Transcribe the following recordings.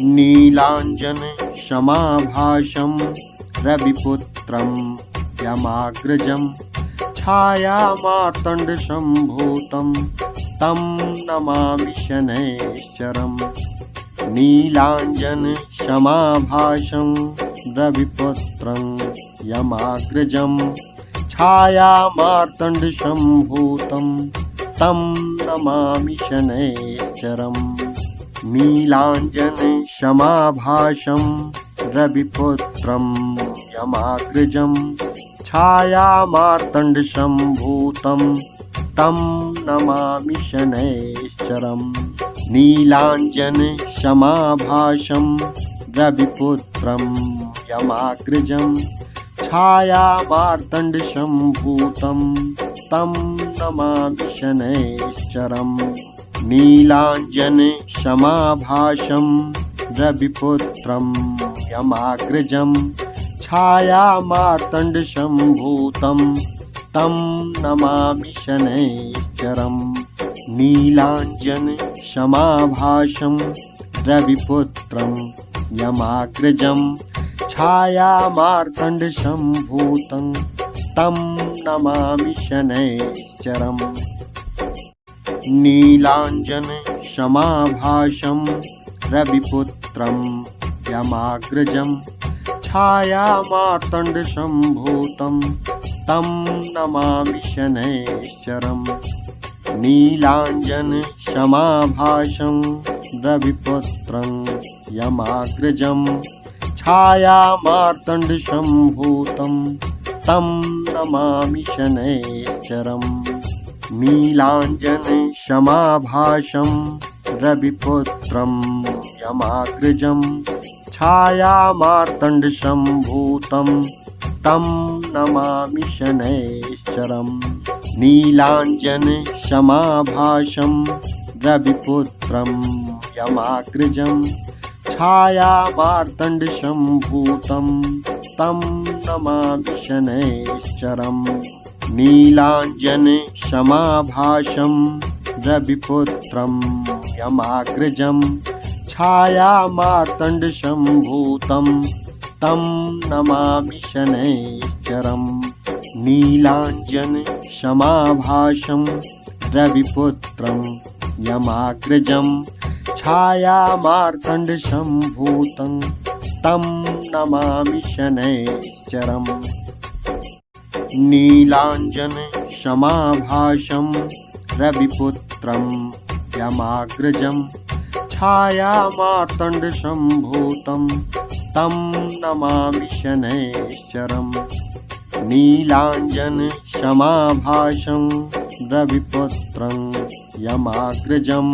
नीलाञ्जन समाभासं रविपुत्रं यमाग्रजं छायामार्तण्डसम्भूतं तं नमामि शनैश्चरम्। नीलाञ्जन समाभासं रविपुत्रं यमाग्रजं छायामार्तण्डसम्भूतं तं नमामि शनैश्चरम्। नीलाञ्जन समाभासं रविपुत्रं यमाग्रजं छायामार्तण्डसम्भूतं तं नमामि शनैश्चरम्। नीलाञ्जन समाभासं रविपुत्रं यमाग्रजं छायामार्तण्डसम्भूतं तं नमामि शनैश्चरम्। नीलाञ्जन समाभासं रविपुत्रं यमाग्रजं छायामार्तण्डसम्भूतं तं नमामि शनैश्चरम्। नीलाञ्जन समाभासं रविपुत्रं यमाग्रजं छायामार्तण्डसम्भूतं तं नमामि शनैश्चरम्। नीलाञ्जन समाभासं रविपुत्रं यमाग्रजं छायामार्तण्डसम्भूतं तं नमामि शनैश्चरम्। नीलाञ्जन समाभासं रविपुत्रं यमाग्रजं छायामार्तण्डसम्भूतं तं नमामि शनैश्चरम्। नीलाञ्जन समाभासं रविपुत्रं यमाग्रजं छायामार्तण्डसम्भूतं तं नमामि शनैश्चरम्। नीलाञ्जन समाभासं रविपुत्रं यमाग्रजं छायामार्तण्डसम्भूतं तं नमामि शनैश्चरम्। नीलाञ्जन समाभासं रविपुत्रं यमाग्रजं छायामार्तण्डसम्भूतं तं नमामि शनैश्चरम्। नीलाञ्जन समाभासं रविपुत्रं यमाग्रजं छायामार्तण्डसम्भूतं तं नमामि शनैश्चरम्। नीलाञ्जन समाभासं रविपुत्रं यमाग्रजं छायामार्तण्डसम्भूतं तं नमामि शनैश्चरम्। नीलाञ्जन समाभासं रविपुत्रं यमाग्रजं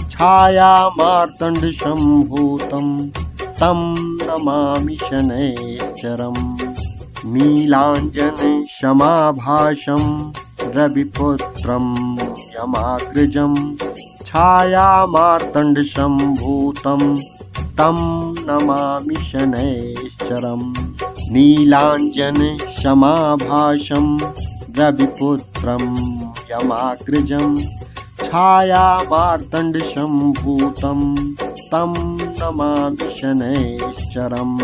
छायामार्तण्डसम्भूतं तं नमामि शनैश्चरम्। नीलाञ्जन समाभासं रविपुत्रं यमाग्रजं छायामार्तण्डसम्भूतं तं नमामि शनैश्चरम्। नीलाञ्जन समाभासं रविपुत्रं यमाग्रजं छायामार्तण्डसम्भूतं तं नमामि शनैश्चरम्।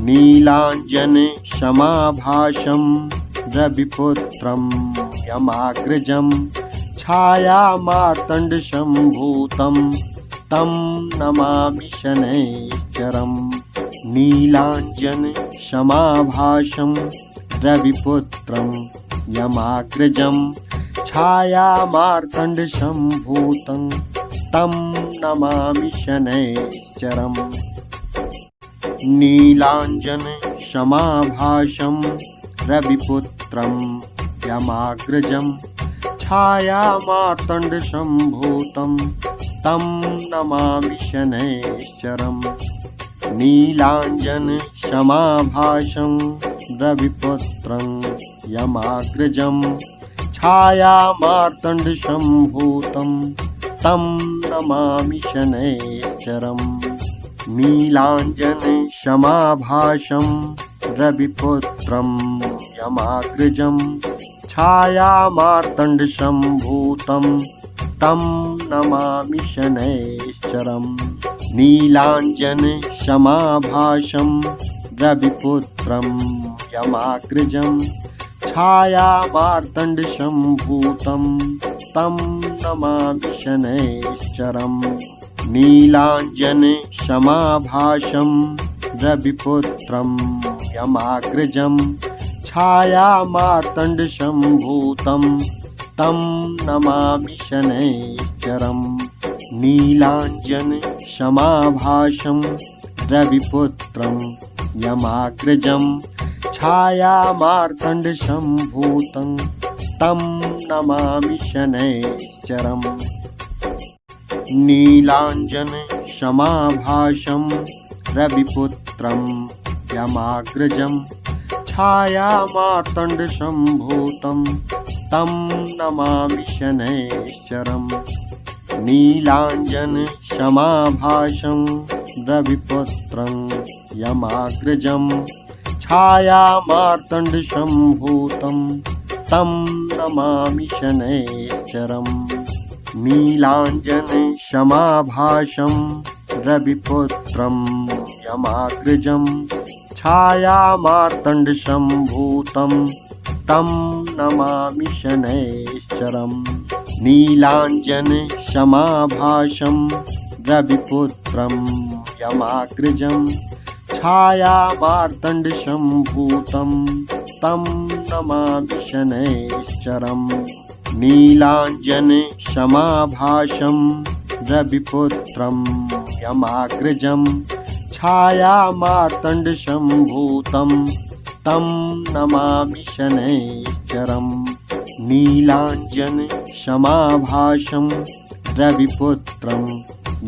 नीलाञ्जन समाभासं रविपुत्रं यमाग्रजं छायामार्तण्डसम्भूतं तं नमामि शनैश्चरम्। नीलाञ्जन समाभासं रविपुत्रं यमाग्रजं छायामार्तण्डसम्भूतं तं नमामि शनैश्चरम्। नीलाञ्जन समाभासं रविपुत्रं यमाग्रजं छायामार्तण्डसम्भूतं तं नमामि शनैश्चरम्। नीलाञ्जन समाभासं रविपुत्रं यमाग्रजं छायामार्तण्डसम्भूतं तं नमामि शनैश्चरम्। नीलाञ्जन समाभासं रविपुत्रं यमाग्रजं छायामार्तण्डसम्भूतं तं नमामि शनैश्चरम्। नीलाञ्जनशमाभासं रविपुत्रं यमाग्रजं छायामार्तण्डसम्भूतं तं नमामि शनैश्चरम् नीलाञ्जनशमाभासं रविपुत्रं यमाग्रजं छायामार्तण्डसम्भूतं तं नमामि शनैश्चरम् नीलाञ्जनशमाभासं रविपुत्रं यमाग्रजं छायामार्तण्डसम्भूतं तं नमामि शनैश्चरम् नीलाञ्जनशमाभासं रविपुत्रं यमाग्रजं छायामार्तण्डसम्भूतं तं नमामि शनैश्चरम् नीलाञ्जनशमाभासं रविपुत्रं यमाग्रजं छायामार्तण्डसम्भूतं तं नमामि शनैश्चरम् नीलाञ्जनशमाभासं रविपुत्रं यमाग्रजं छायामार्तण्डसम्भूतं तं नमामि शनैश्चरम् नीलाञ्जनशमाभासं रविपुत्रं यमाग्रजं छायामार्तण्डसम्भूतं तं नमामि शनैश्चरम् नीलाञ्जनशमाभासं रविपुत्रं यमाग्रजं छायामार्तण्डसम्भूतं तं नमामि शनैश्चरम् नीलाञ्जनशमाभासं रविपुत्रं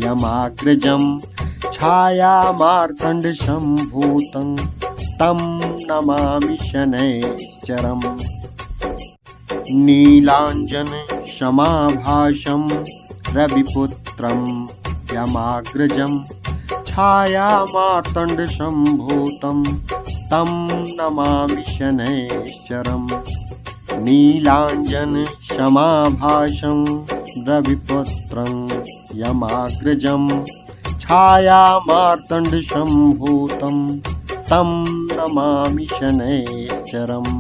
यमाग्रजं छायामार्तण्डसम्भूतं तं नमामि शनैश्चरम् नीलाञ्जनशमाभासं रविपुत्रं यमाग्रजं छायामार्तण्डसम्भूतं तं नमामि शनैश्चरम् नीलाञ्जनशमाभासं रविपुत्रं यमाग्रजं छायामार्तण्डसम्भूतं तं नमामि शनैश्चरम्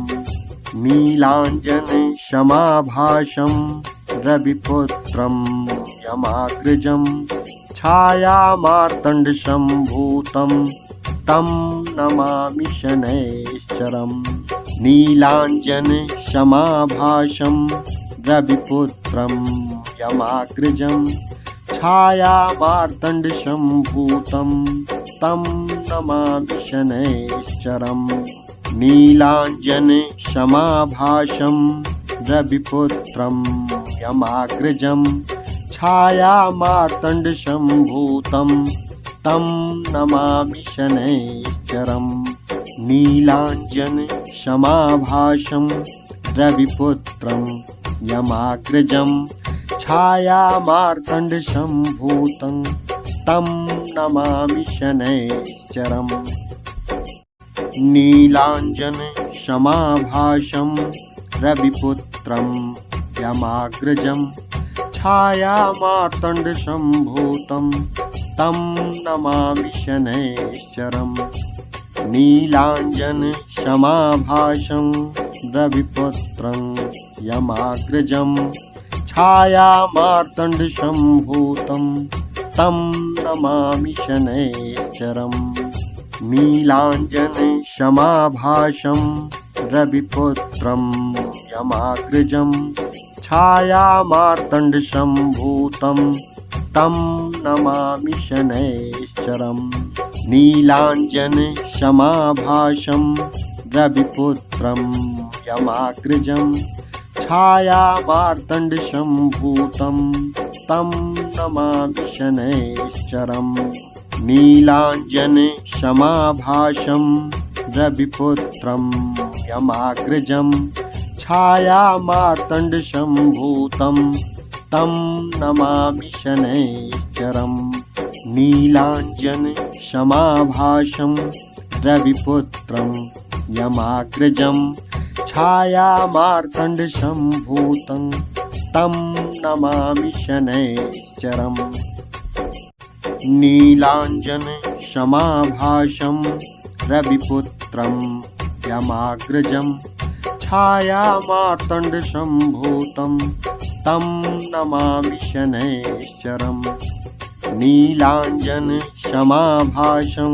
नीलाञ्जनशमाभासं रविपुत्रं यमाग्रजं छायामार्तण्डसम्भूतं तं नमामि शनैश्चरम् नीलाञ्जनशमाभासं रविपुत्रं यमाग्रजं छायामार्तण्डसम्भूतं तं नमामि शनैश्चरम् नीलाञ्जनशमाभासं रविपुत्रं यमाग्रजं छायामार्तण्डसम्भूतं तं नमामि शनैश्चरम् नीलाञ्जनशमाभासं रविपुत्रं यमाग्रजं छायामार्तण्डसम्भूतं तं नमामि शनैश्चरम् नीलाञ्जनशमाभासं रविपुत्रं यमाग्रजं छायामार्तण्डसम्भूतं तं नमामि शनैश्चरम् नीलाञ्जनशमाभासं रविपुत्रं यमाग्रजं छायामार्तण्डसम्भूतं तं नमामि शनैश्चरम् नीलाञ्जनशमाभासं रविपुत्रं यमाग्रजं छायामार्तण्डसम्भूतं तं नमामि शनैश्चरम् नीलाञ्जनशमाभासं रविपुत्रं यमाग्रजं छायामार्तण्डसम्भूतं तं नमामि शनैश्चरम् नीलाञ्जनशमाभासं रविपुत्रं यमाग्रजं छायामार्तण्डसम्भूतं तं नमामि शनैश्चरम् नीलाञ्जनशमाभासं रविपुत्रं यमाग्रजं छायामार्तण्डसम्भूतं तं नमामि शनैश्चरम् नीलाञ्जनशमाभासं रविपुत्रं यमाग्रजं छायामार्तण्डसम्भूतं तं नमामि शनैश्चरम् नीलाञ्जनशमाभासं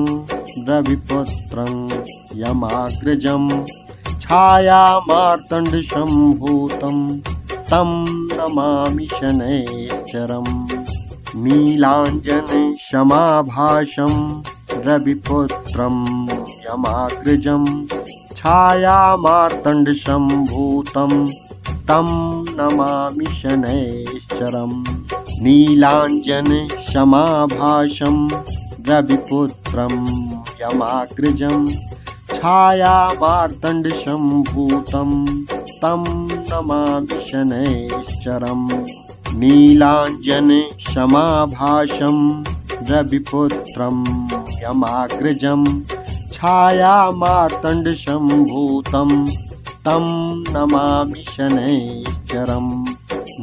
रविपुत्रं यमाग्रजं छायामार्तण्डसम्भूतं तं नमामि शनैश्चरम् नीलाञ्जनशमाभासं रविपुत्रं यमाग्रजं छायामार्तण्डसम्भूतं तं नमामि शनैश्चरम् नीलाञ्जनशमाभासं रविपुत्रं यमाग्रजं छायामार्तण्डसम्भूतं तं नमामि शनैश्चरम् नीलाञ्जनशमाभासं रविपुत्रं यमाग्रजं छायामार्तण्डसम्भूतं तं नमामि शनैश्चरम्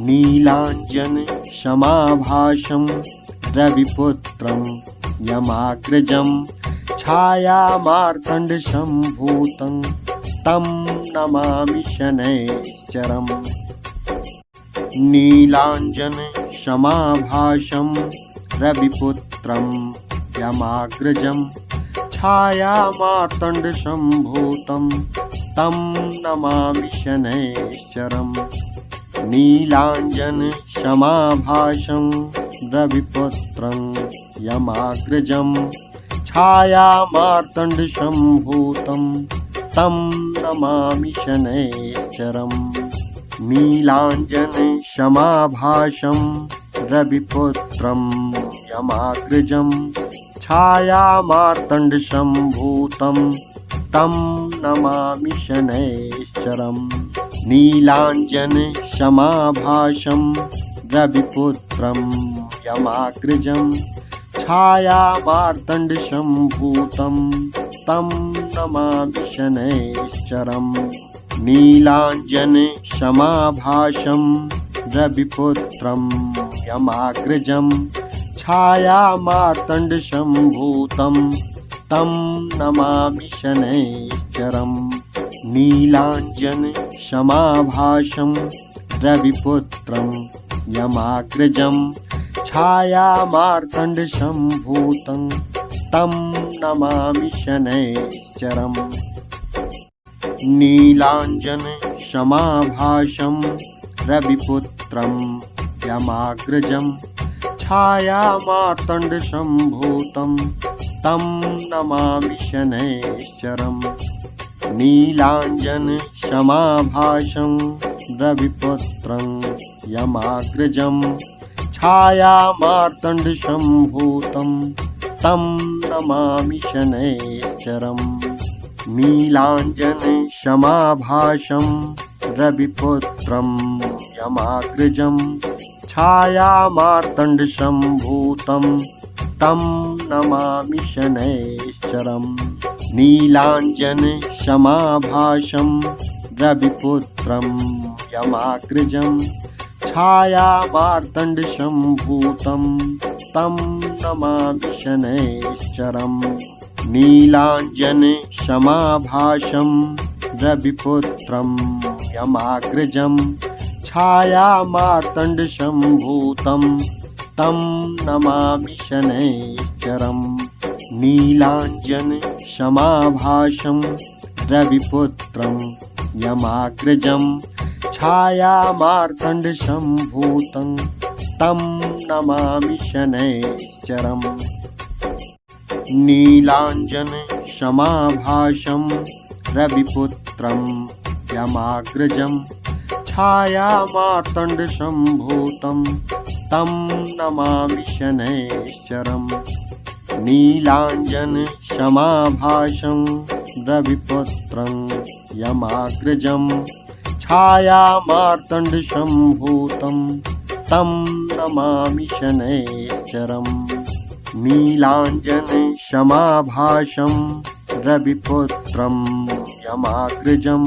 नीलाञ्जनशमाभासं रविपुत्रं यमाग्रजं छायामार्तण्डसम्भूतं तं नमामि शनैश्चरम् नीलाञ्जनशमाभासं रविपुत्रं यमाग्रजं छायामार्तण्डसम्भूतं तं नमामि शनैश्चरम् नीलाञ्जनशमाभासं रविपुत्रं यमाग्रजं छायामार्तण्डसम्भूतं तं नमामि शनैश्चरम् नीलाञ्जनशमाभासं रविपुत्रं यमाग्रजं छायामार्तण्डसम्भूतं तं नमामि शनैश्चरम् नीलाञ्जनशमाभासं रविपुत्रं यमाग्रजं छायामार्तण्डसम्भूतं तं नमामि शनैश्चरम् नीलाञ्जनशमाभासं रविपुत्रं यमाग्रजं छायामार्तण्डसम्भूतं तं नमामि शनैश्चरम् नीलाञ्जनशमाभासं रविपुत्रं यमाग्रजं छायामार्तण्डसम्भूतं तं नमामि शनैश्चरम् नीलाञ्जनशमाभासं रविपुत्रं यमाग्रजं छायामार्तण्डसम्भूतं तं नमामि शनैश्चरम् नीलाञ्जनशमाभासं रविपुत्रं यमाग्रजं छायामार्तण्डसम्भूतं तं नमामि शनैश्चरम् नीलाञ्जनशमाभासं रविपुत्रं यमाग्रजं छायामार्तण्डसम्भूतं तं नमामि शनैश्चरम् नीलाञ्जनशमाभासं रविपुत्रं यमाग्रजं छायामार्तण्डसम्भूतं तं नमामि शनैश्चरम् नीलाञ्जनशमाभासं रविपुत्रं यमाग्रजं छायामार्तण्डसम्भूतं तं नमामि शनैश्चरम् नीलाञ्जनशमाभासं रविपुत्रं यमाग्रजं छायामार्तण्डसम्भूतं तं नमामि शनैश्चरम् नीलाञ्जनशमाभासं रविपुत्रं यमाग्रजं छायामार्तण्डसम्भूतं तं नमामि शनैश्चरम् नीलाञ्जनशमाभासं रविपुत्रं यमाग्रजं छायामार्तण्डसम्भूतं तं नमामि शनैश्चरम् नीलाञ्जनशमाभासं रविपुत्रं यमाग्रजं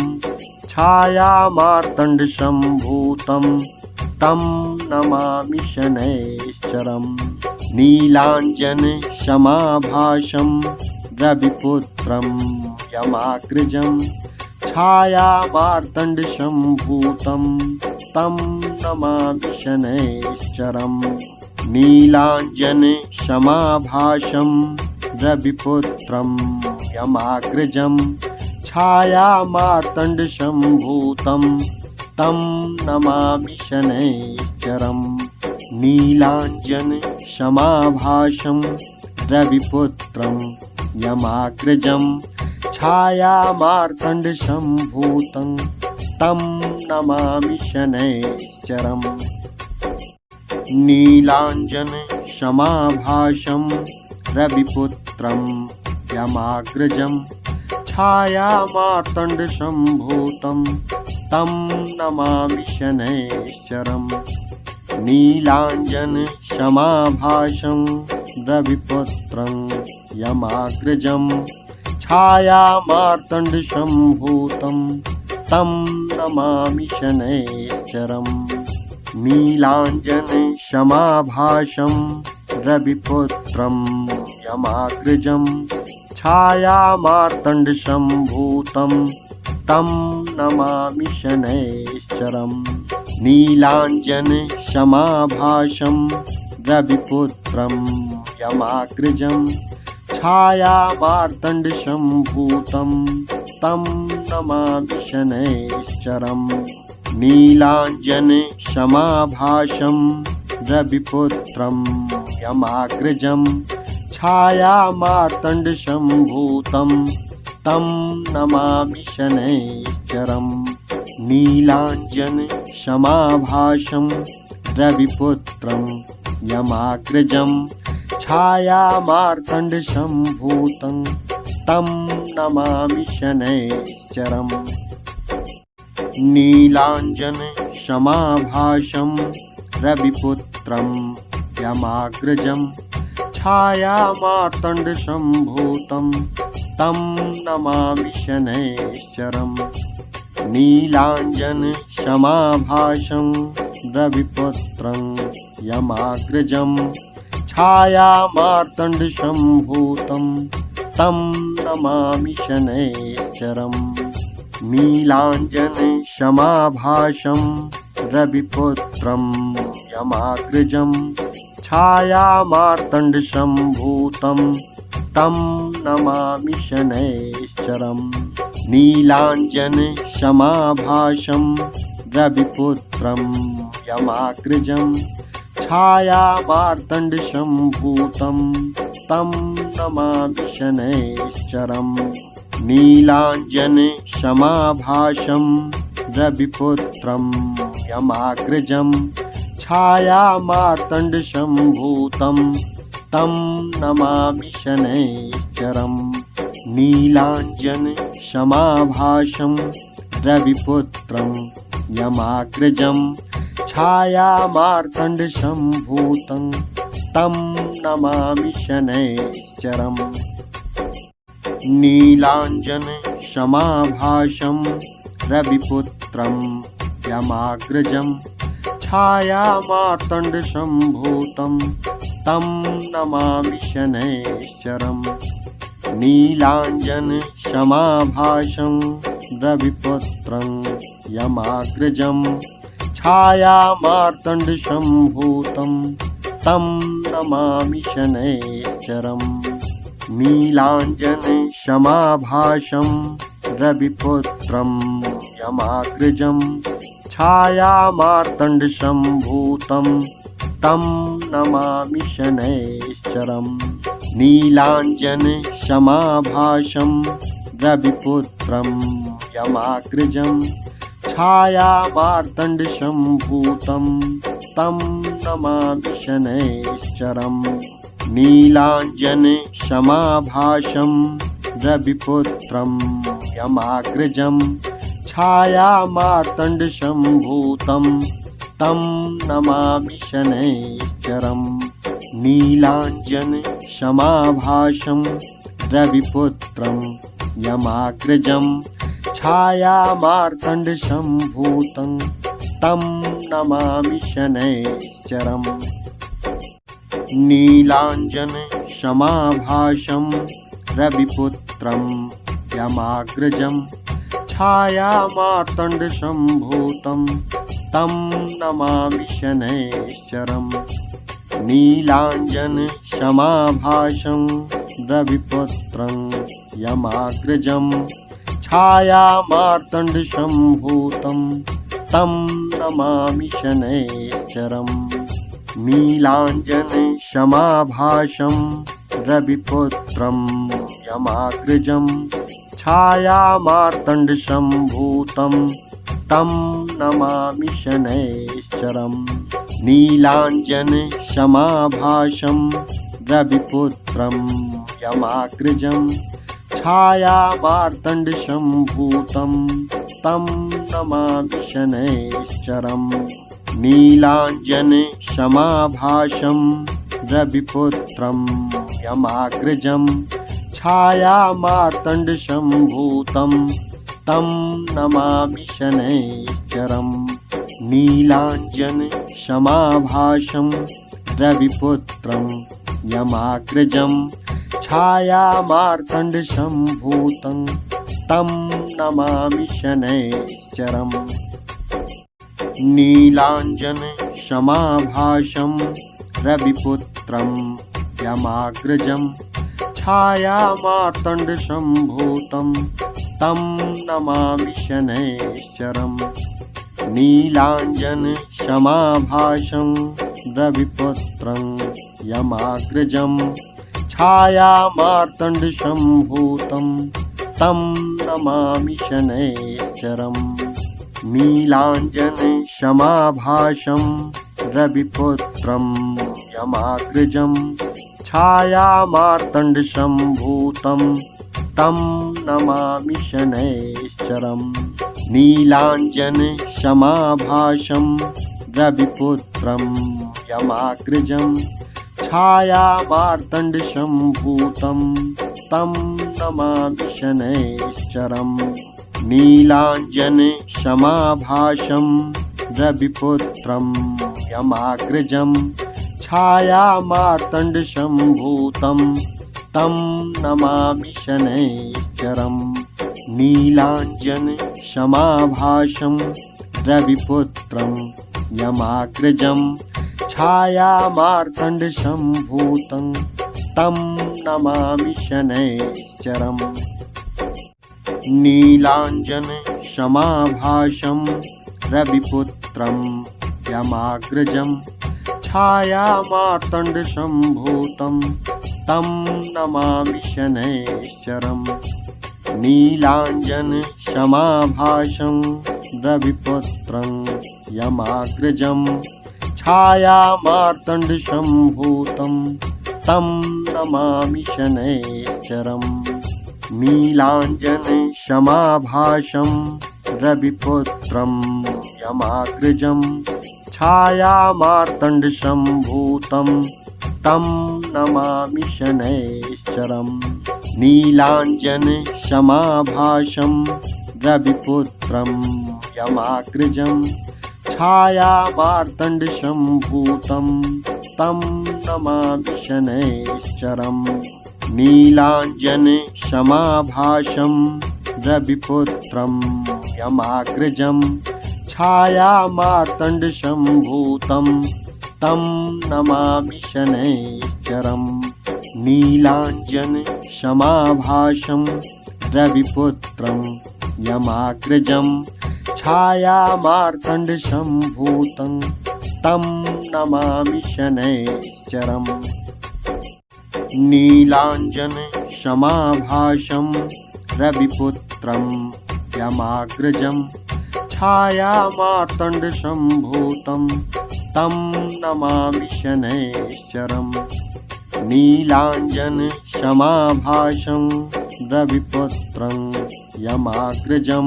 छायामार्तण्डसम्भूतं तं नमामि शनैश्चरम् नीलाञ्जनशमाभासं रविपुत्रं यमाग्रजं छायामार्तण्डसम्भूतं तं नमामि शनैश्चरम् नीलाञ्जनशमाभासं रविपुत्रं यमाग्रजं छायामार्तण्डसम्भूतं तं नमामि शनैश्चरम् नीलाञ्जनशमाभासं रविपुत्रं यमाग्रजं छायामार्तण्डसम्भूतं तं नमामि शनैश्चरम् नीलाञ्जनशमाभासं रविपुत्रं यमाग्रजं छायामार्तण्डसम्भूतं तं नमामि शनैश्चरम् नीलाञ्जनशमाभासं रविपुत्रं यमाग्रजं छायामार्तण्डसम्भूतं तं नमामि शनैश्चरम् नीलाञ्जनशमाभासं रविपुत्रं यमाग्रजं छायामार्तण्डसम्भूतं तं नमामि शनैश्चरम् नीलाञ्जनशमाभासं रविपुत्रं यमाग्रजं छायामार्तण्डसम्भूतं तं नमामि शनैश्चरम् नीलाञ्जनशमाभासं रविपुत्रं यमाग्रजं छायामार्तण्डसम्भूतं तं नमामि शनैश्चरम् नीलाञ्जनशमाभासं रविपुत्रं यमाग्रजं छायामार्तण्डसम्भूतं तं नमामि शनैश्चरम् नीलाञ्जनशमाभासं रविपुत्रं यमाग्रजं छायामार्तण्डसम्भूतं तं नमामि शनैश्चरम् नीलाञ्जनशमाभासं रविपुत्रं यमाग्रजं छायामार्तण्डसम्भूतं तं नमामि शनैश्चरम् नीलाञ्जनशमाभासं रविपुत्रं यमाग्रजं छायामार्तण्डसम्भूतं तं नमामि शनैश्चरम् नीलाञ्जनशमाभासं रविपुत्रं यमाग्रजं छायामार्तण्डसम्भूतं तं नमामि शनैश्चरम् नीलाञ्जनशमाभासं रविपुत्रं यमाग्रजं छायामार्तण्डसम्भूतं तं नमामि शनैश्चरम् नीलाञ्जनशमाभासं रविपुत्रं यमाग्रजं छायामार्तण्डसम्भूतं तं नमामि शनैश्चरम् नीलाञ्जनशमाभासं रविपुत्रं यमाग्रजं छायामार्तण्डसम्भूतं तं नमामि शनैश्चरम् नीलाञ्जनशमाभासं रविपुत्रं यमाग्रजं छायामार्तण्डसम्भूतं तं नमामि शनैश्चरम् नीलाञ्जनशमाभासं रविपुत्रं यमाग्रजं छायामार्तण्डसम्भूतं तं नमामि शनैश्चरम् नीलाञ्जनशमाभासं रविपुत्रं यमाग्रजं छायामार्तण्डसम्भूतं तं नमामि शनैश्चरम् नीलाञ्जनशमाभासं रविपुत्रं यमाग्रजं छायामार्तण्डसम्भूतं तं नमामि शनैश्चरम् नीलाञ्जनशमाभासं रविपुत्रं यमाग्रजं छायामार्तण्डसम्भूतं तं नमामि शनैश्चरम् नीलाञ्जन समाभासं रविपुत्रं यमाग्रजं छायामार्तण्डसम्भूतं तं नमामि शनैश्चरम् नीलाञ्जन समाभासं रविपुत्रं यमाग्रजं छायामार्तण्डसम्भूतं तं नमामि शनैश्चरम् नीलाञ्जन समाभासं रविपुत्रं यमाग्रजं छायामार्तण्डसम्भूतं तं नमामि शनैश्चरम् नीलाञ्जन समाभासं रविपुत्रं यमाग्रजं छायामार्तण्डसम्भूतं तं नमामि शनैश्चरम् नीलाञ्जन समाभासं रविपुत्रं यमाग्रजं छायामार्तण्डसम्भूतं तं नमामि शनैश्चरम् नीलाञ्जन समाभासं रविपुत्रं यमाग्रजं छायामार्तण्डसम्भूतं तं नमामि शनैश्चरम् नीलाञ्जन समाभासं रविपुत्रं यमाग्रजं छायामार्तण्डसम्भूतं तं नमामि शनैश्चरम् नीलाञ्जन समाभासं रविपुत्रं यमाग्रजं छायामार्तण्डसम्भूतं तं नमामि शनैश्चरम् नीलाञ्जन समाभासं रविपुत्रं यमाग्रजं छायामार्तण्डसम्भूतं तं नमामि शनैश्चरम् नीलाञ्जन समाभासं रविपुत्रं यमाग्रजं छायामार्तण्डसम्भूतं तं नमामि शनैश्चरम् नीलाञ्जन समाभासं रविपुत्रं यमाग्रजं छायामार्तण्डसम्भूतं तं नमामि शनैश्चरम् नीलाञ्जन समाभासं रविपुत्रं यमाग्रजं छायामार्तण्डसम्भूतं तं नमामि शनैश्चरम् नीलाञ्जन समाभासं रविपुत्रं यमाग्रजं छायामार्तण्डसम्भूतं तं नमामि शनैश्चरम् नीलाञ्जन समाभासं रविपुत्रं यमाग्रजं छायामार्तण्डसम्भूतं तं नमामि शनैश्चरम् नीलाञ्जन समाभासं रविपुत्रं यमाग्रजं छायामार्तण्डसम्भूतं तं नमामि शनैश्चरम् नीलाञ्जन समाभासं रविपुत्रं यमाग्रजं छायामार्तण्डसम्भूतं तं नमामि शनैश्चरम् नीलाञ्जन समाभासं रविपुत्रं यमाग्रजं छायामार्तण्डसम्भूतं तं नमामि शनैश्चरम् नीलाञ्जन समाभासं रविपुत्रं यमाग्रजं छायामार्तण्डसम्भूतं तं नमामि शनैश्चरम् नीलाञ्जन समाभासं रविपुत्रं यमाग्रजं छायामार्तण्डसम्भूतं तं नमामि शनैश्चरम् नीलाञ्जन समाभासं रविपुत्रं यमाग्रजं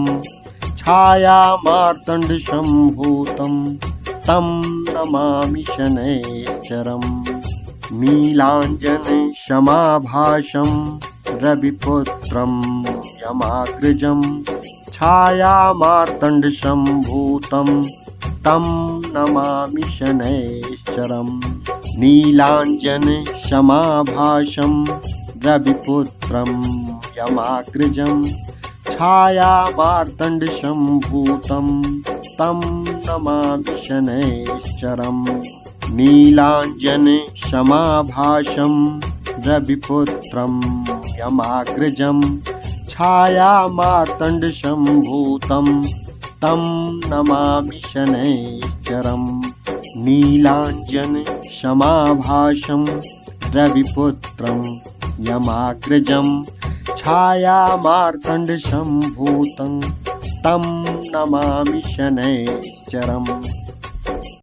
छायामार्तण्डसम्भूतं तं नमामि शनैश्चरम् नीलाञ्जन समाभासं रविपुत्रं यमाग्रजं छायामार्तण्डसम्भूतं तं नमामि शनैश्चरम् नीलाञ्जनशमाभासं रविपुत्रं यमाग्रजं छायामार्तण्डसम्भूतं तं नमामि शनैश्चरम् नीलाञ्जनशमाभासं रविपुत्रं यमाग्रजं छायामार्तण्डसम्भूतं तं नमामि शनैश्चरम् नीलाञ्जनशमाभासं रविपुत्रं यमाग्रजं छायामार्तण्डसम्भूतं तं नमामि शनैश्चरम्।